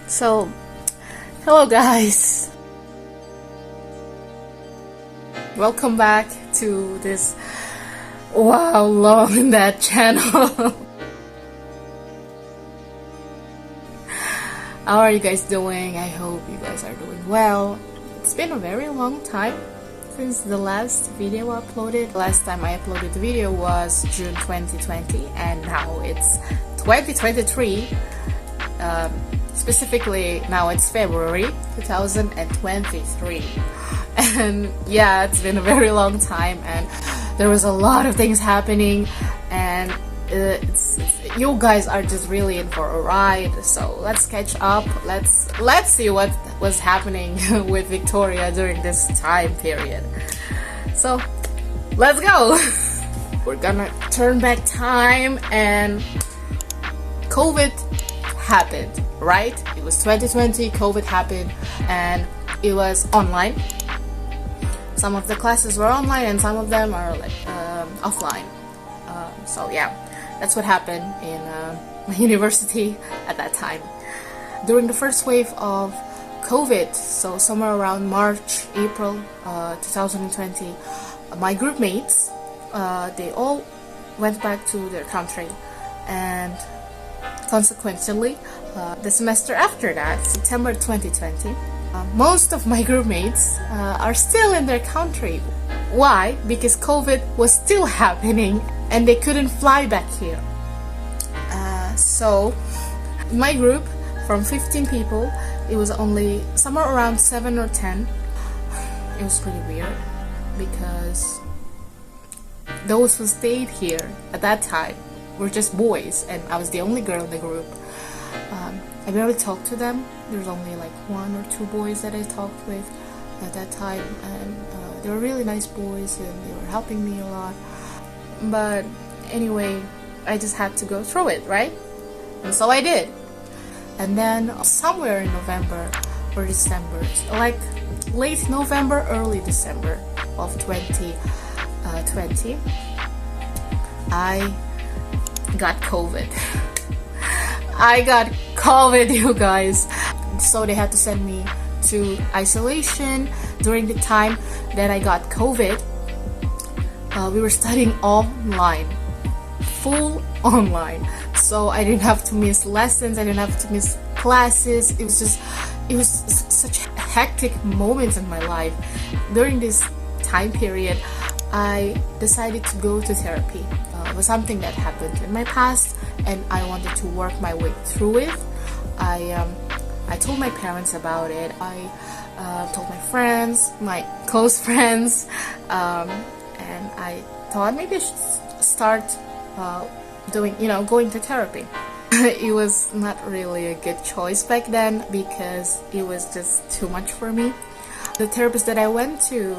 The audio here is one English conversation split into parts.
So, hello guys! Welcome back to this wow long that channel. How are you guys doing? I hope you guys are doing well. It's been a very long time since the last video I uploaded. Last time I uploaded the video was June 2020 and now it's 2023. Specifically now it's February 2023. And yeah, it's been a very long time and there was a lot of things happening, and you guys are just really in for a ride. So let's catch up. Let's see what was happening with Victoria during this time period. So let's go. We're gonna turn back time, and COVID happened, right? It was 2020, COVID happened, and it was online. Some of the classes were online and some of them are like offline. So yeah, that's what happened in my university at that time. During the first wave of COVID, so somewhere around March, April 2020, my group mates, they all went back to their country, and consequently, the semester after that, September 2020, most of my group mates are still in their country. Why? Because COVID was still happening and they couldn't fly back here. So my group, from 15 people, it was only somewhere around 7 or 10. It was pretty weird because those who stayed here at that time were just boys, and I was the only girl in the group. I barely talked to them. There was only like 1 or 2 boys that I talked with at that time, and they were really nice boys and they were helping me a lot. But anyway, I just had to go through it, right? And so I did. And then somewhere in November or December, like late November, early December of 2020, I got COVID. I got COVID, you guys. So they had to send me to isolation during the time that I got COVID. We were studying online, full online. So I didn't have to miss lessons, I didn't have to miss classes. It was such a hectic moment in my life. During this time period, I decided to go to therapy. It was something that happened in my past and I wanted to work my way through it. I told my parents about it. I told my friends, my close friends, and I thought maybe I should start going to therapy. It was not really a good choice back then because it was just too much for me. The therapist that I went to,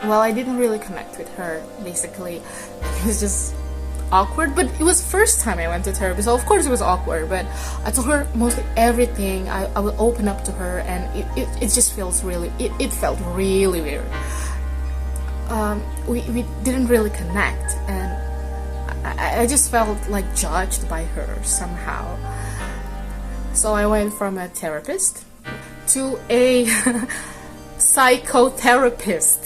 I didn't really connect with her. Basically, it was just awkward, but it was first time I went to therapy, so of course it was awkward, but I told her mostly everything. I will open up to her, and it just feels really, it felt really weird. We didn't really connect, and I just felt like judged by her somehow. So I went from a therapist to a psychotherapist.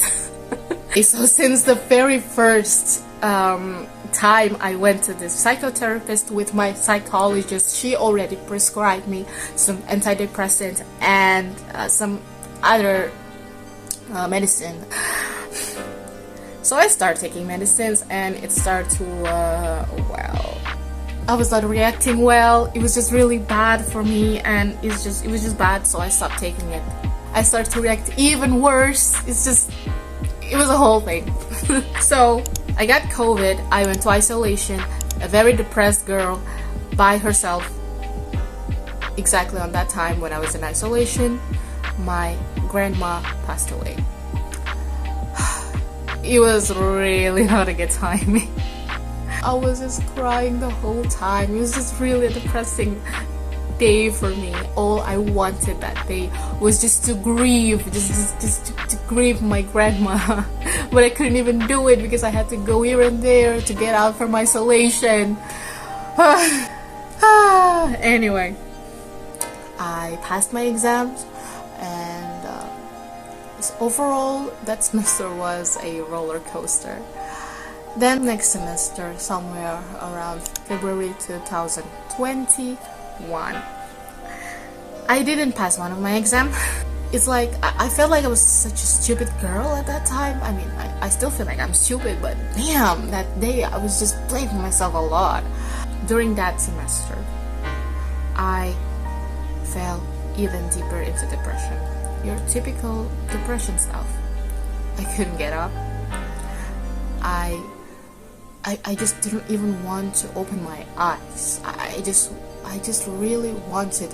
So since the very first time I went to this psychotherapist with my psychologist, she already prescribed me some antidepressant and some other medicine. So I started taking medicines, and it started to I was not reacting well. It was just really bad for me, and it was just bad, so I stopped taking it. I started to react even worse. It was a whole thing. So I got COVID, I went to isolation, a very depressed girl by herself. Exactly on that time when I was in isolation, my grandma passed away. It was really not a good time. I was just crying the whole time. It was just really a depressing day for me. All I wanted that day was just to grieve, just to grieve my grandma. But I couldn't even do it because I had to go here and there to get out from isolation. Anyway, I passed my exams, and overall that semester was a roller coaster. Then next semester, somewhere around February 2021, I didn't pass one of my exams. It's like I felt like I was such a stupid girl at that time. I mean, I still feel like I'm stupid, but damn, that day I was just blaming myself a lot. During that semester, I fell even deeper into depression. Your typical depression stuff. I couldn't get up. I just didn't even want to open my eyes. I just really wanted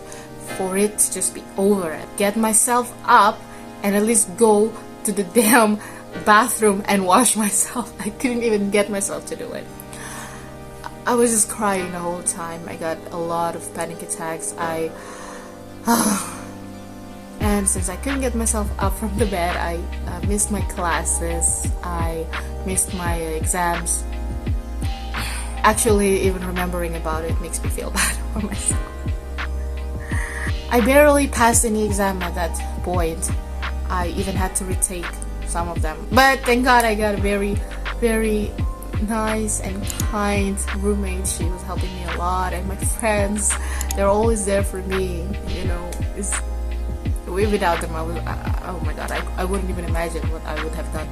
for it to just be over it. Get myself up and at least go to the damn bathroom and wash myself. I couldn't even get myself to do it. I was just crying the whole time. I got a lot of panic attacks. And since I couldn't get myself up from the bed, I missed my classes. I missed my exams. Actually, even remembering about it makes me feel bad for myself. I barely passed any exam at that point. I even had to retake some of them. But thank God I got a very, very nice and kind roommate. She was helping me a lot, and my friends, they're always there for me. You know, without them, oh my God, I wouldn't even imagine what I would have done.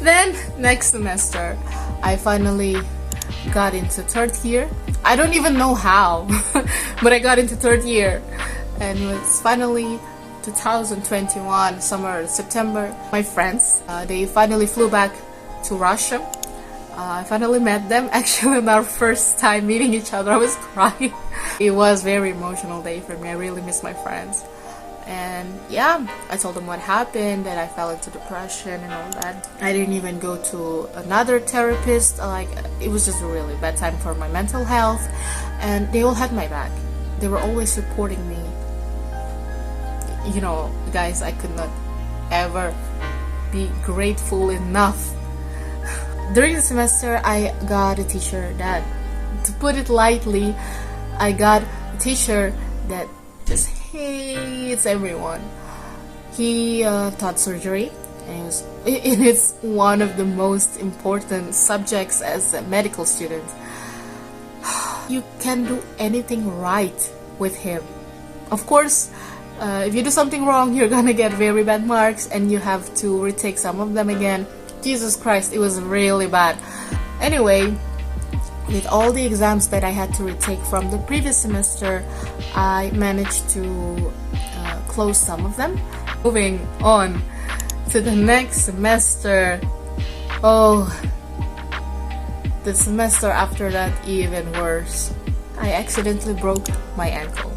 Then next semester, I finally got into third year. I don't even know how, but I got into third year, and it was finally 2021, summer, September. My friends, they finally flew back to Russia. I finally met them. Actually, on our first time meeting each other, I was crying. It was a very emotional day for me. I really miss my friends. And yeah, I told them what happened, that I fell into depression and all that. I didn't even go to another therapist. Like, it was just a really bad time for my mental health. And they all had my back. They were always supporting me. You know, guys, I could not ever be grateful enough. During the semester, I got a teacher that, to put it lightly, I got a teacher that just hates everyone. He taught surgery, and it's one of the most important subjects as a medical student. You can do anything right with him. Of course, if you do something wrong, you're gonna get very bad marks, and you have to retake some of them again. Jesus Christ, it was really bad. Anyway, with all the exams that I had to retake from the previous semester, I managed to close some of them. Moving on to the next semester. Oh, the semester after that, even worse. I accidentally broke my ankle.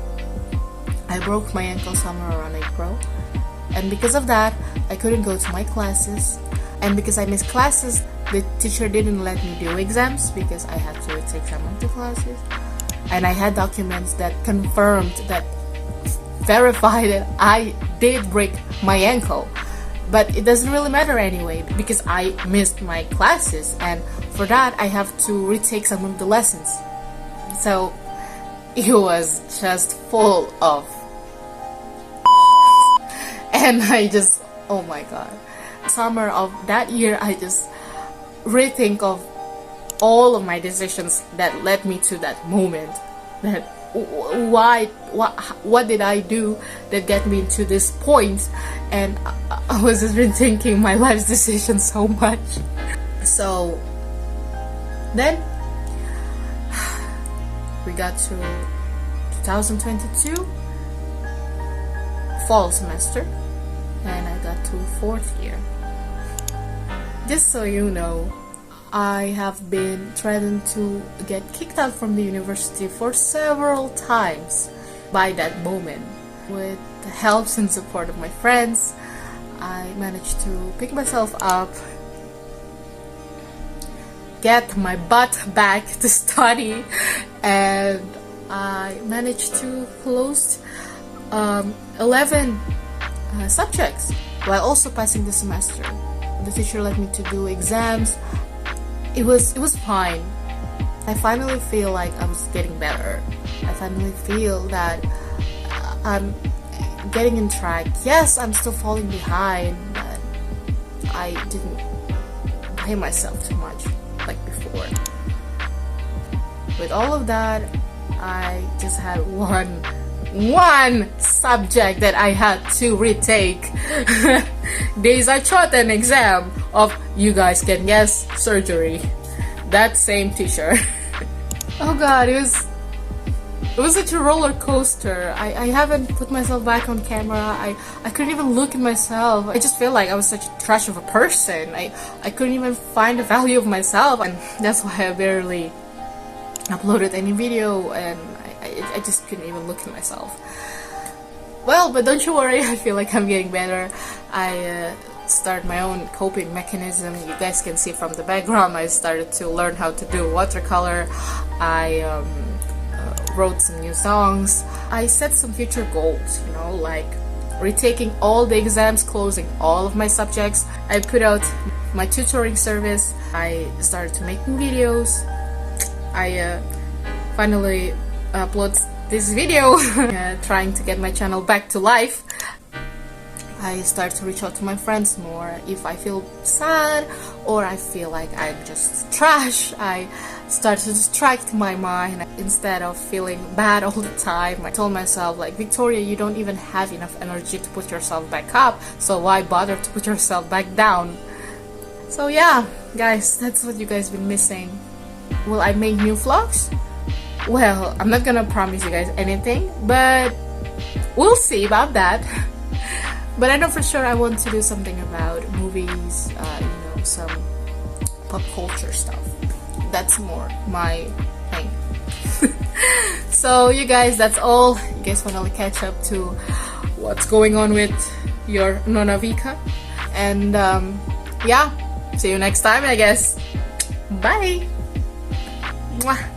I broke my ankle somewhere around April, and because of that, I couldn't go to my classes. And because I missed classes, the teacher didn't let me do exams because I had to retake some of the classes. And I had documents that confirmed, that verified that I did break my ankle. But it doesn't really matter anyway because I missed my classes, and for that I have to retake some of the lessons. So it was just full of and I just, oh my God. Summer of that year, I just rethink of all of my decisions that led me to that moment. That what did I do that got me to this point? And I was just rethinking my life's decisions so much. So then we got to 2022 fall semester, and I got to fourth year. Just so you know, I have been threatened to get kicked out from the university for several times. By that moment, with the help and support of my friends, I managed to pick myself up, get my butt back to study, and I managed to close 11 subjects while also passing the semester. The teacher let me to do exams. It was fine. I finally feel like I was getting better. I finally feel that I'm getting in track. Yes, I'm still falling behind, but I didn't blame myself too much like before. With all of that, I just had one subject that I had to retake. Days I taught an exam of, you guys can guess, surgery. That same teacher. Oh god, it was such a roller coaster. I haven't put myself back on camera. I couldn't even look at myself. I just feel like I was such a trash of a person. I couldn't even find the value of myself, and that's why I barely uploaded any video, and I just couldn't even look at myself. Well, but don't you worry, I feel like I'm getting better. I started my own coping mechanism. You guys can see from the background, I started to learn how to do watercolor. I wrote some new songs. I set some future goals, you know, like retaking all the exams, closing all of my subjects. I put out my tutoring service. I started to make videos. I finally upload this video, trying to get my channel back to life. I start to reach out to my friends more. If I feel sad or I feel like I'm just trash, I start to distract my mind instead of feeling bad all the time. I told myself, like, Victoria, you don't even have enough energy to put yourself back up, so why bother to put yourself back down? So yeah, guys, that's what you guys been missing. Will I make new vlogs? Well, I'm not gonna promise you guys anything, but we'll see about that. But I know for sure I want to do something about movies, you know, some pop culture stuff. That's more my thing. So you guys, that's all. You guys want to catch up to what's going on with your Nona Vika. And yeah, see you next time, I guess. Bye! Mwah.